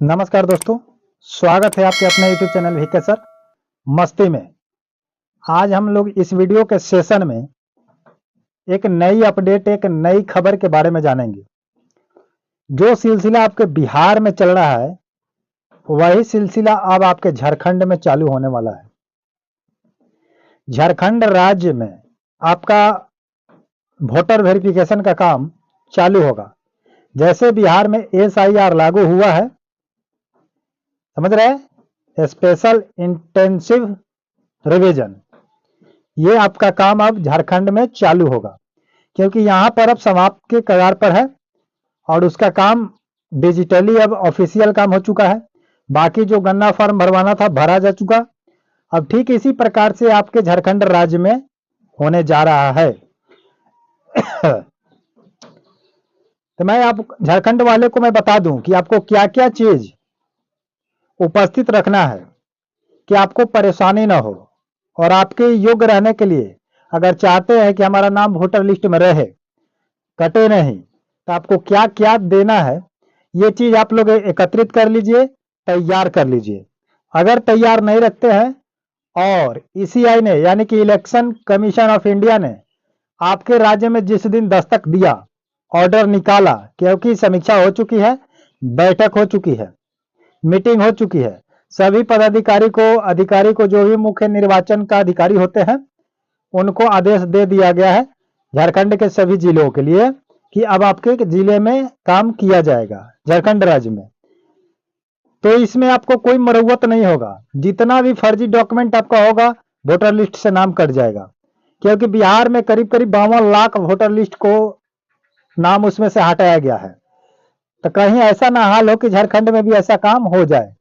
नमस्कार दोस्तों, स्वागत है आपके अपने यूट्यूब चैनल वीके सर मस्ती में। आज हम लोग इस वीडियो के सेशन में एक नई अपडेट, एक नई खबर के बारे में जानेंगे। जो सिलसिला आपके बिहार में चल रहा है, वही सिलसिला अब आपके झारखंड में चालू होने वाला है। झारखंड राज्य में आपका वोटर वेरिफिकेशन का काम चालू होगा। जैसे बिहार में SIR लागू हुआ है, समझ रहे हैं, स्पेशल इंटेंसिव रिवीजन, ये आपका काम अब झारखंड में चालू होगा, क्योंकि यहां पर अब समाप्त के कगार पर है और उसका काम डिजिटली अब ऑफिशियल काम हो चुका है। बाकी जो गन्ना फॉर्म भरवाना था भरा जा चुका। अब ठीक इसी प्रकार से आपके झारखंड राज्य में होने जा रहा है। तो मैं आप झारखंड वाले को मैं बता दूं कि आपको क्या क्या चीज उपस्थित रखना है कि आपको परेशानी ना हो, और आपके योग्य रहने के लिए अगर चाहते हैं कि हमारा नाम वोटर लिस्ट में रहे, कटे नहीं, तो आपको क्या क्या देना है, ये चीज आप लोग एकत्रित कर लीजिए, तैयार कर लीजिए। अगर तैयार नहीं रखते हैं और ECI ने यानी कि इलेक्शन कमीशन ऑफ इंडिया ने आपके राज्य में जिस दिन दस्तक दिया, ऑर्डर निकाला, क्योंकि समीक्षा हो चुकी है, बैठक हो चुकी है, मीटिंग हो चुकी है, सभी पदाधिकारी को, अधिकारी को, जो भी मुख्य निर्वाचन का अधिकारी होते हैं, उनको आदेश दे दिया गया है झारखंड के सभी जिलों के लिए कि अब आपके जिले में काम किया जाएगा झारखंड राज्य में। तो इसमें आपको कोई मरम्मत नहीं होगा। जितना भी फर्जी डॉक्यूमेंट आपका होगा, वोटर लिस्ट से नाम कट जाएगा, क्योंकि बिहार में करीब करीब 52 लाख वोटर लिस्ट को नाम उसमें से हटाया गया है। तो कहीं ऐसा ना हाल हो कि झारखंड में भी ऐसा काम हो जाए।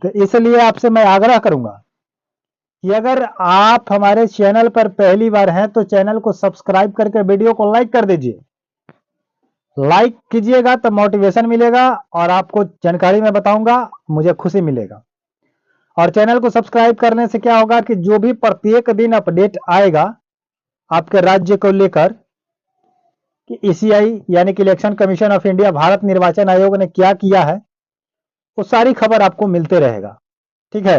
तो इसलिए आपसे मैं आग्रह करूंगा कि अगर आप हमारे चैनल पर पहली बार हैं तो चैनल को सब्सक्राइब करके वीडियो को लाइक कर दीजिए। लाइक कीजिएगा तो मोटिवेशन मिलेगा और आपको जानकारी मैं बताऊंगा, मुझे खुशी मिलेगा। और चैनल को सब्सक्राइब करने से क्या होगा कि जो भी प्रत्येक दिन अपडेट आएगा आपके राज्य को लेकर कि ECI यानी कि election commission of India, Bharat निर्वाचन आयोग ने क्या किया है, वो सारी खबर आपको मिलते रहेगा। ठीक है,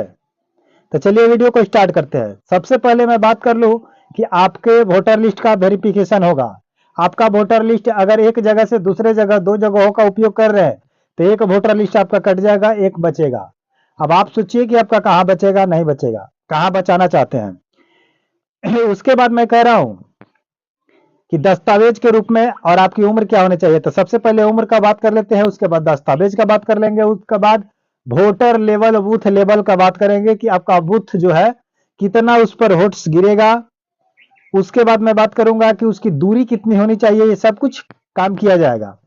तो चलिए वीडियो को स्टार्ट करते हैं। सबसे पहले मैं बात कर लूं कि आपके वोटर लिस्ट का वेरिफिकेशन होगा। आपका वोटर लिस्ट अगर एक जगह से दूसरे जगह, 2 जगहों का उपयोग कर रहे हैं, तो एक वोटर लिस्ट आपका कट जाएगा, एक बचेगा। अब आप सोचिए कि आपका कहां बचेगा, नहीं बचेगा, कहां बचाना चाहते हैं। उसके बाद मैं कह रहा हूं कि दस्तावेज के रूप में और आपकी उम्र क्या होनी चाहिए। तो सबसे पहले उम्र का बात कर लेते हैं, उसके बाद दस्तावेज का बात कर लेंगे, उसके बाद वोटर लेवल, बूथ लेवल का बात करेंगे कि आपका बूथ जो है कितना उस पर वोट्स गिरेगा। उसके बाद मैं बात करूंगा कि उसकी दूरी कितनी होनी चाहिए, ये सब कुछ काम किया जाएगा।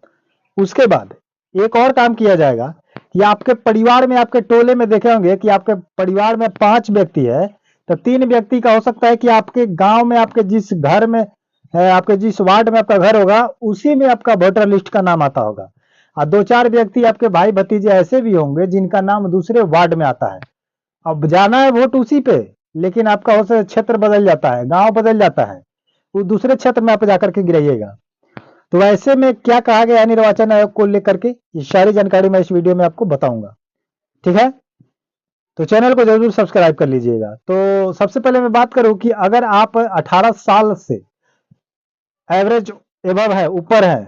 उसके बाद एक और काम किया जाएगा कि आपके परिवार में, आपके टोले में देखे होंगे कि आपके परिवार में 5 व्यक्ति है, तो 3 व्यक्ति का हो सकता है कि आपके गांव में, आपके जिस घर में है, आपके जिस वार्ड में आपका घर होगा, उसी में आपका वोटर लिस्ट का नाम आता होगा। और 2-4 व्यक्ति आपके भाई भतीजे ऐसे भी होंगे जिनका नाम दूसरे वार्ड में आता है। अब जाना है वोट उसी पे, लेकिन आपका हो क्षेत्र बदल जाता है, गांव बदल जाता है, वो दूसरे क्षेत्र में आप जाकर के गिराइएगा। तो ऐसे में क्या कहा गया निर्वाचन आयोग को लेकर के, ये सारी जानकारी मैं इस वीडियो में आपको बताऊंगा। ठीक है, तो चैनल को जरूर सब्सक्राइब कर लीजिएगा। तो सबसे पहले मैं बात करूं कि अगर आप 18 साल से एवरेज एबव है, ऊपर है,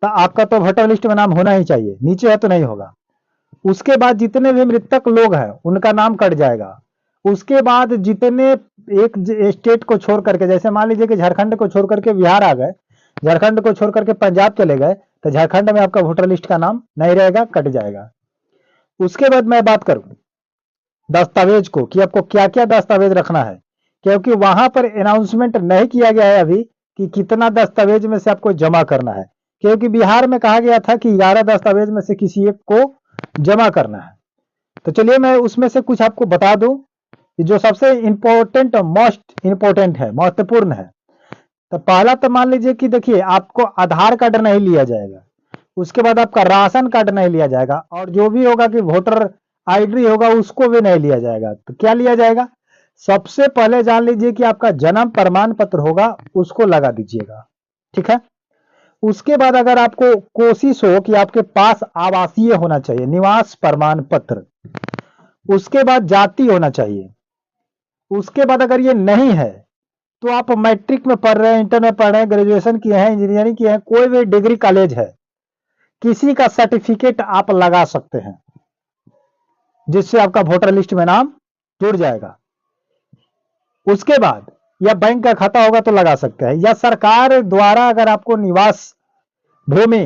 तो आपका तो वोटर लिस्ट में नाम होना ही चाहिए, नीचे है तो नहीं होगा। उसके बाद जितने भी मृतक लोग हैं उनका नाम कट जाएगा। उसके बाद जितने एक स्टेट को छोड़ करके, जैसे मान लीजिए कि झारखंड को छोड़ करके बिहार आ गए, झारखंड को छोड़ करके पंजाब चले गए, तो झारखंड में आपका वोटर लिस्ट का नाम नहीं रहेगा, कट जाएगा। उसके बाद मैं बात करूं दस्तावेज को कि आपको क्या क्या दस्तावेज रखना है, क्योंकि वहां पर अनाउंसमेंट नहीं किया गया है अभी कि कितना दस्तावेज में से आपको जमा करना है, क्योंकि बिहार में कहा गया था कि 11 दस्तावेज में से किसी एक को जमा करना है। तो चलिए मैं उसमें से कुछ आपको बता दूं कि जो सबसे इंपॉर्टेंट, मोस्ट इंपॉर्टेंट है, महत्वपूर्ण है। तो पहला तो मान लीजिए कि देखिए, आपको आधार कार्ड नहीं लिया जाएगा, उसके बाद आपका राशन कार्ड नहीं लिया जाएगा, और जो भी होगा कि वोटर ID होगा उसको भी नहीं लिया जाएगा। तो क्या लिया जाएगा, सबसे पहले जान लीजिए कि आपका जन्म प्रमाण पत्र होगा, उसको लगा दीजिएगा। ठीक है, उसके बाद अगर आपको कोशिश हो कि आपके पास आवासीय होना चाहिए, निवास प्रमाण पत्र, उसके बाद जाति होना चाहिए, उसके बाद अगर ये नहीं है तो आप मैट्रिक में पढ़ रहे हैं, इंटर में पढ़ रहे हैं, ग्रेजुएशन किए हैं, इंजीनियरिंग किए हैं, कोई भी डिग्री कॉलेज है, किसी का सर्टिफिकेट आप लगा सकते हैं जिससे आपका वोटर लिस्ट में नाम जुड़ जाएगा। उसके बाद या बैंक का खाता होगा तो लगा सकते हैं, या सरकार द्वारा अगर आपको निवास भूमि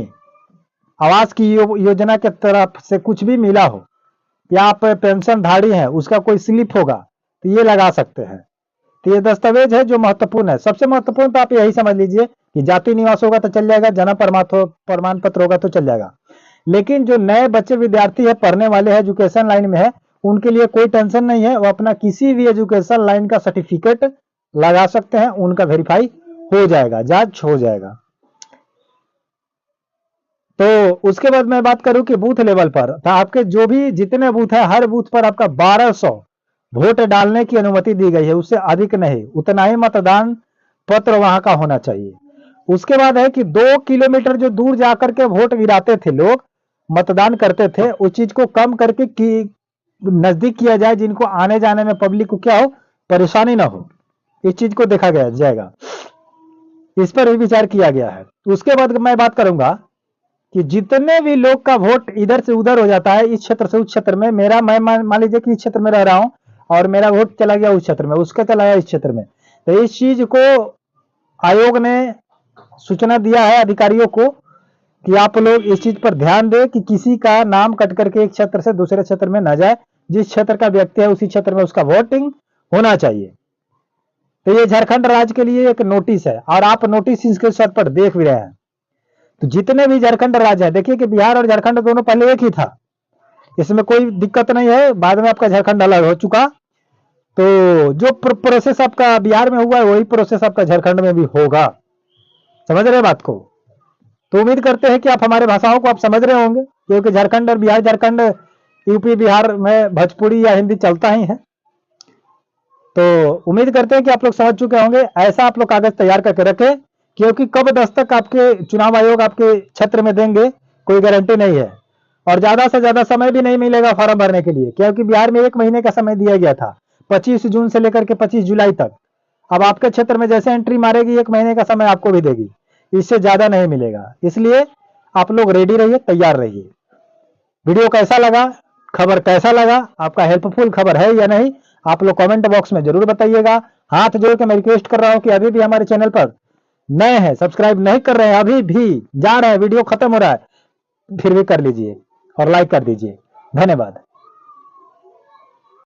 आवास की योजना के तरफ से कुछ भी मिला हो, या आप पेंशन धारी हैं, उसका कोई स्लिप होगा तो ये लगा सकते हैं। तो ये दस्तावेज है जो महत्वपूर्ण है। सबसे महत्वपूर्ण तो आप यही समझ लीजिए कि जाति निवास होगा तो चल जाएगा, जन्म प्रमाण पत्र होगा तो चल जाएगा। लेकिन जो नए बच्चे विद्यार्थी है, पढ़ने वाले हैं, एजुकेशन लाइन में है, उनके लिए कोई टेंशन नहीं है, वो अपना किसी भी एजुकेशन लाइन का सर्टिफिकेट लगा सकते हैं, उनका वेरीफाई हो जाएगा, जांच हो जाएगा। तो उसके बाद मैं बात करूं कि बूथ लेवल पर तो आपके जो भी जितने बूथ है, हर बूथ पर आपका 1200 वोट डालने की अनुमति दी गई है, उससे अधिक नहीं, उतना ही मतदान पत्र वहां का होना चाहिए। उसके बाद है कि 2 किलोमीटर जो दूर जाकर के वोट गिराते थे लोग, मतदान करते थे, उस चीज को कम करके नजदीक किया जाए, जिनको आने जाने में पब्लिक को क्या हो, परेशानी ना हो, इस चीज को देखा गया जाएगा, इस पर भी विचार किया गया है। उसके बाद मैं बात करूंगा कि जितने भी लोग का वोट इधर से उधर हो जाता है, इस क्षेत्र से उस क्षेत्र में, मैं मान लीजिए कि इस क्षेत्र में रह रहा हूं और मेरा वोट चला गया उस क्षेत्र में, उसका चला गया इस क्षेत्र में, तो इस चीज को आयोग ने सूचना दिया है अधिकारियों को कि आप लोग इस चीज पर ध्यान दें कि किसी का नाम कट करके एक क्षेत्र से दूसरे क्षेत्र में ना जाए, जिस क्षेत्र का व्यक्ति है उसी क्षेत्र में उसका वोटिंग होना चाहिए। तो ये झारखंड राज्य के लिए एक नोटिस है, और आप नोटिस इसके स्तर पर देख भी रहे हैं। तो जितने भी झारखंड राज्य है, देखिए कि बिहार और झारखंड दोनों पहले एक ही था, इसमें कोई दिक्कत नहीं है, बाद में आपका झारखंड अलग हो चुका। तो जो प्रोसेस आपका बिहार में हुआ है वही प्रोसेस आपका झारखंड में भी होगा, समझ रहे बात को। तो उम्मीद करते हैं कि आप हमारे भाषाओं को आप समझ रहे होंगे, क्योंकि झारखंड और बिहार, झारखंड यूपी बिहार में भोजपुरी या हिंदी चलता ही है। तो उम्मीद करते हैं कि आप लोग समझ चुके होंगे। ऐसा आप लोग कागज तैयार करके रखें, क्योंकि कब दस्तक आपके चुनाव आयोग आपके क्षेत्र में देंगे कोई गारंटी नहीं है, और ज्यादा से ज्यादा समय भी नहीं मिलेगा फॉर्म भरने के लिए, क्योंकि बिहार में 1 महीने का समय दिया गया था, 25 जून से लेकर के 25 जुलाई तक। अब आपके क्षेत्र में जैसे एंट्री मारेगी 1 महीने का समय आपको भी देगी, इससे ज्यादा नहीं मिलेगा। इसलिए आप लोग रेडी रहिए, तैयार रहिए। वीडियो कैसा लगा, खबर कैसा लगा, आपका हेल्पफुल खबर है या नहीं, आप लोग कमेंट बॉक्स में जरूर बताइएगा। हाथ जोड़ के मैं रिक्वेस्ट कर रहा हूं कि अभी भी हमारे चैनल पर नए हैं, सब्सक्राइब नहीं कर रहे हैं, अभी भी जा रहे हैं, वीडियो खत्म हो रहा है, फिर भी कर लीजिए और लाइक कर दीजिए। धन्यवाद।